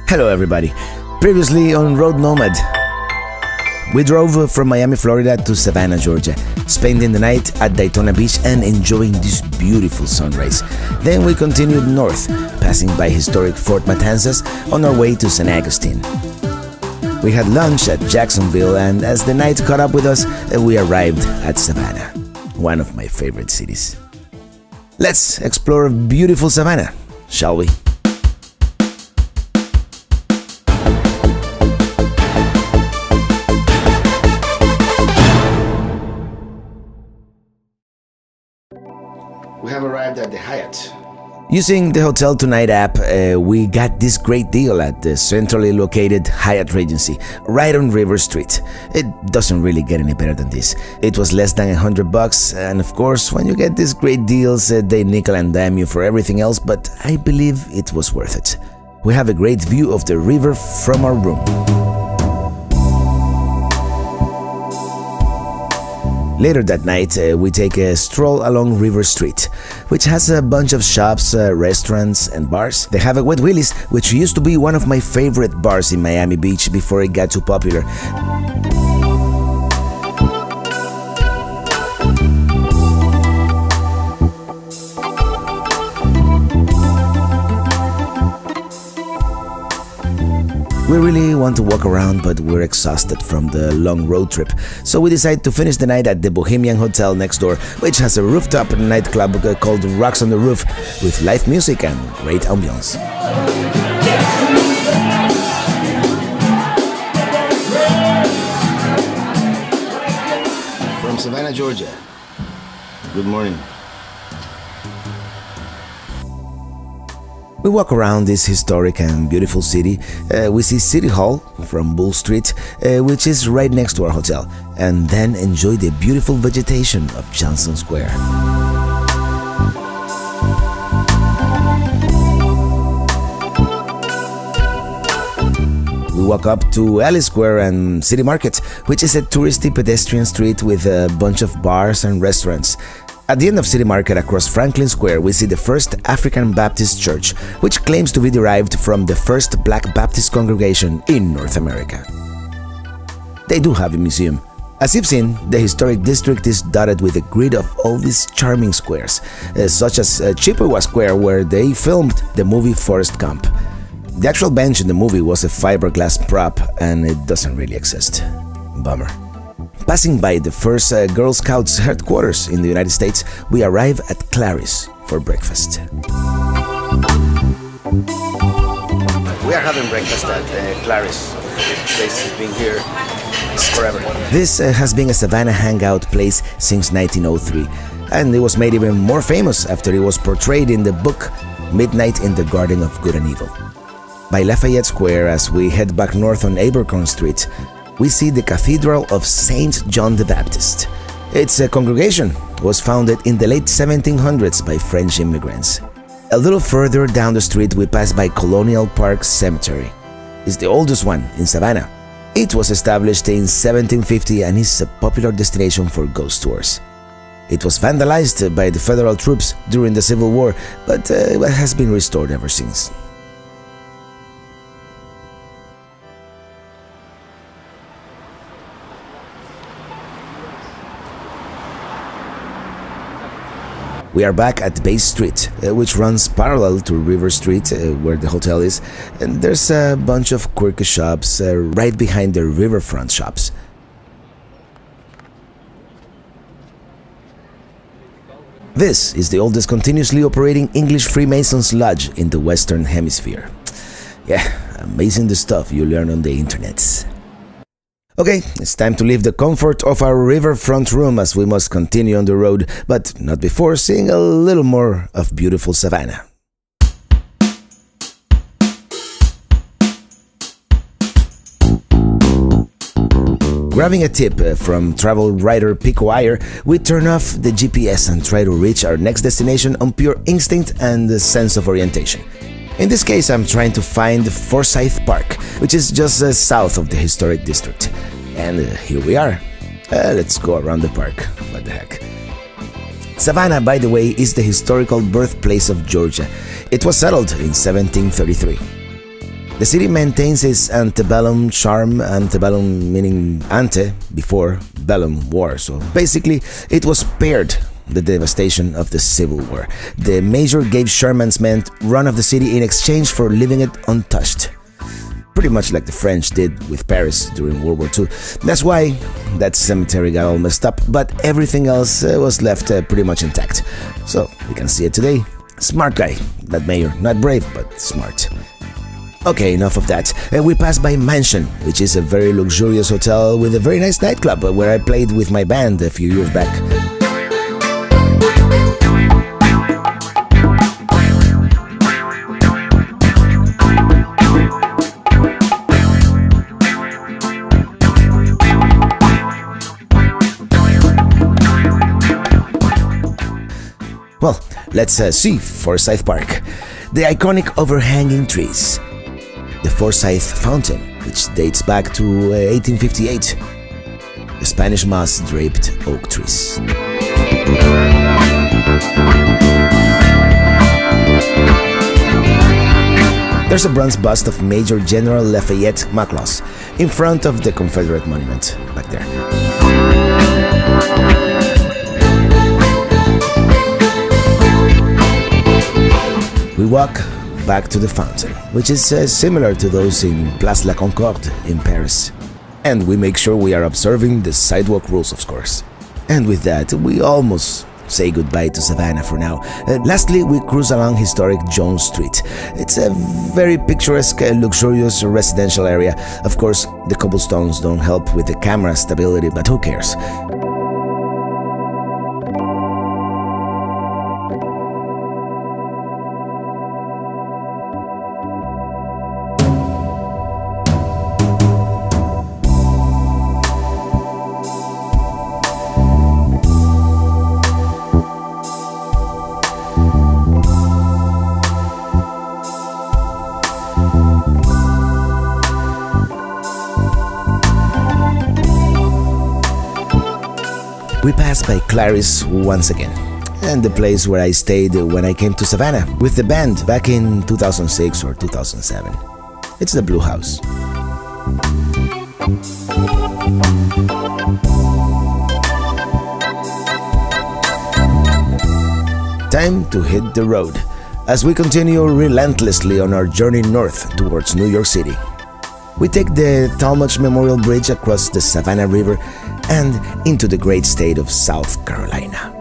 Hello everybody. Previously on Road Nomad, we drove from Miami, Florida to Savannah, Georgia, spending the night at Daytona Beach and enjoying this beautiful sunrise. Then we continued north, passing by historic Fort Matanzas on our way to San Agustin. We had lunch at Jacksonville, and as the night caught up with us, we arrived at Savannah, one of my favorite cities. Let's explore beautiful Savannah, shall we? We have arrived at the Hyatt. Using the Hotel Tonight app, we got this great deal at the centrally located Hyatt Regency, right on River Street. It doesn't really get any better than this. It was less than $100, and of course, when you get these great deals, they nickel and dime you for everything else, but I believe it was worth it. We have a great view of the river from our room. Later that night, we take a stroll along River Street, which has a bunch of shops, restaurants and bars. They have a Wet Willie's, which used to be one of my favorite bars in Miami Beach before it got too popular. We really want to walk around, but we're exhausted from the long road trip, so we decide to finish the night at the Bohemian Hotel next door, which has a rooftop nightclub called Rocks on the Roof, with live music and great ambiance. From Savannah, Georgia. Good morning. We walk around this historic and beautiful city. We see City Hall from Bull Street, which is right next to our hotel, and then enjoy the beautiful vegetation of Johnson Square. We walk up to Alley Square and City Market, which is a touristy pedestrian street with a bunch of bars and restaurants. At the end of City Market, across Franklin Square, we see the first African Baptist church, which claims to be derived from the first Black Baptist congregation in North America. They do have a museum. As you've seen, the historic district is dotted with a grid of all these charming squares, such as Chippewa Square, where they filmed the movie Forrest Gump. The actual bench in the movie was a fiberglass prop, and it doesn't really exist. Bummer. Passing by the first Girl Scouts headquarters in the United States, we arrive at Clary's for breakfast. We are having breakfast at Clary's. The place has been here forever. This has been a Savannah hangout place since 1903, and it was made even more famous after it was portrayed in the book Midnight in the Garden of Good and Evil. By Lafayette Square, as we head back north on Abercorn Street, we see the Cathedral of Saint John the Baptist. Its congregation was founded in the late 1700s by French immigrants. A little further down the street, we pass by Colonial Park Cemetery. It's the oldest one in Savannah. It was established in 1750 and is a popular destination for ghost tours. It was vandalized by the federal troops during the Civil War, but it has been restored ever since. We are back at Bay Street, which runs parallel to River Street, where the hotel is, and there's a bunch of quirky shops right behind the riverfront shops. This is the oldest continuously operating English Freemasons lodge in the Western Hemisphere. Yeah, amazing the stuff you learn on the internets. Okay, it's time to leave the comfort of our riverfront room as we must continue on the road, but not before seeing a little more of beautiful Savannah. Grabbing a tip from travel writer Pico Iyer, we turn off the GPS and try to reach our next destination on pure instinct and a sense of orientation. In this case, I'm trying to find Forsyth Park, which is just south of the historic district. And here we are. Let's go around the park. What the heck. Savannah, by the way, is the historical birthplace of Georgia. It was settled in 1733. The city maintains its antebellum charm, antebellum meaning ante, before, bellum, war, so basically it was spared the devastation of the Civil War. The major gave Sherman's men run of the city in exchange for leaving it untouched. Pretty much like the French did with Paris during World War II. That's why that cemetery got all messed up, but everything else was left pretty much intact. So we can see it today. Smart guy, that mayor. Not brave, but smart. Okay, enough of that. We passed by Mansion, which is a very luxurious hotel with a very nice nightclub where I played with my band a few years back. Well, let's see Forsyth Park. The iconic overhanging trees. The Forsyth Fountain, which dates back to 1858. The Spanish moss-draped oak trees. There's a bronze bust of Major General Lafayette McLaws in front of the Confederate monument back there. We walk back to the fountain, which is similar to those in Place La Concorde in Paris. And we make sure we are observing the sidewalk rules, of course. And with that, we almost say goodbye to Savannah for now. Lastly, we cruise along historic Jones Street. It's a very picturesque, luxurious residential area. Of course, the cobblestones don't help with the camera stability, but who cares? We pass by Clarice once again, and the place where I stayed when I came to Savannah with the band back in 2006 or 2007. It's the Blue House. Time to hit the road as we continue relentlessly on our journey north towards New York City. We take the Talmadge Memorial Bridge across the Savannah River and into the great state of South Carolina.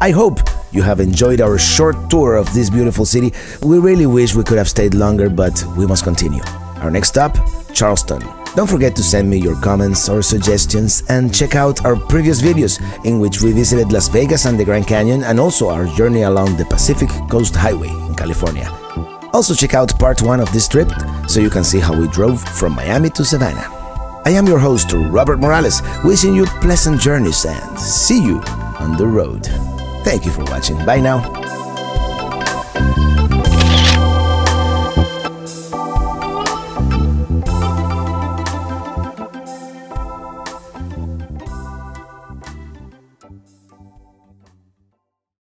I hope you have enjoyed our short tour of this beautiful city. We really wish we could have stayed longer, but we must continue. Our next stop, Charleston. Don't forget to send me your comments or suggestions and check out our previous videos in which we visited Las Vegas and the Grand Canyon, and also our journey along the Pacific Coast Highway in California. Also check out part 1 of this trip so you can see how we drove from Miami to Savannah. I am your host, Robert Morales, wishing you pleasant journeys and see you on the road. Thank you for watching. Bye now.